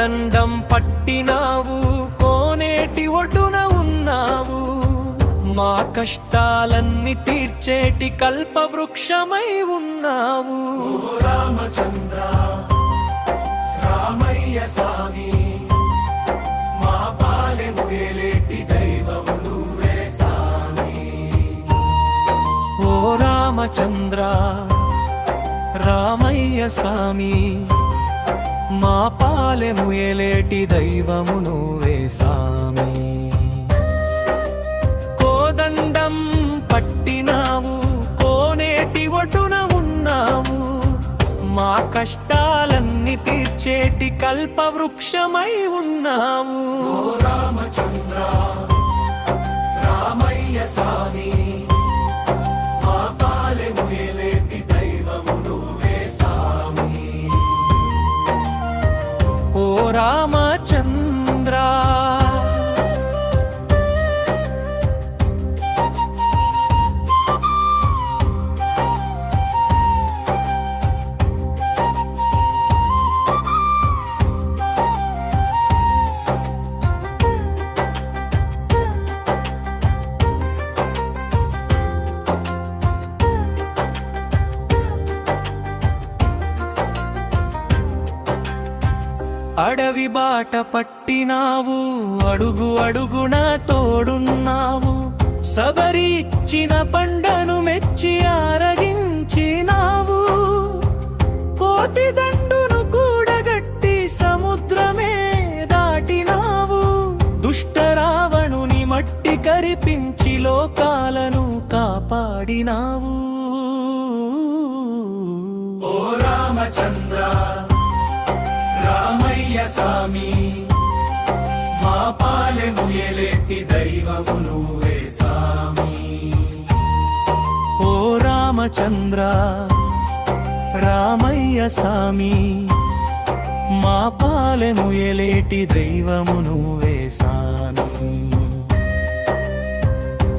కోదండం పట్టినావు, కోనేటి ఒడ్డున ఉన్నావు, మా కష్టాలన్నీ తీర్చేటి కల్పవృక్షమై ఉన్నావు. రామచంద్ర రామయ్య స్వామి, మా పాలెము ఏలేటి దైవము నువ్వే స్వామి. ఓ రామచంద్ర రామయ్య స్వామి, మా పాలెము ఏలేటి దైవము నువ్వే స్వామి. కోదండం పట్టినావు, కోనేటి ఒడ్డున ఉన్నావు, మా కష్టాలన్నీ తీర్చేటి కల్పవృక్షమై ఉన్నావు. రామచంద్ర రామయ్య స్వామి, మా పాలెము ఏలేటి దైవము నువ్వే స్వామి. ఓ రామచంద్ర అడవి బాట పట్టినావు, అడుగు అడుగున తోడున్నావు, సబరి ఇచ్చిన పండను మెచ్చి ఆరగించినావు, కోతి దండును కూడగట్టి సముద్రమే దాటినావు, దుష్ట రావణుని మట్టి కరిపించి లోకాలను కాపాడినావు. ఓ రామచంద్ర రామయ్య స్వామి, మా పాలెము ఏలేటి దైవము నువ్వే స్వామి. ఓ రామచంద్ర రామయ్య స్వామి, మా పాలెము ఏలేటి దైవము నువ్వే స్వామి.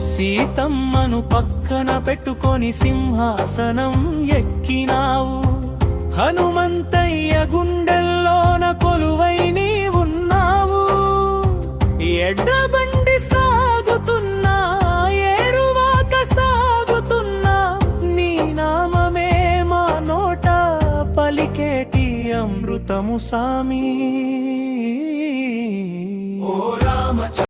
సీతమ్మను పక్కన పెట్టుకొని సింహాసనం ఎక్కినావు, హనుమంతయ్య గుండెల్లోన కొలువై నీ ఉన్నావు, ఎడ్డబండి సాగుతున్నా ఏరువాక సాగుతున్నా, నీ నామమే మా నోట పలికేటి అమృతము సామి. ఓ రామచంద్ర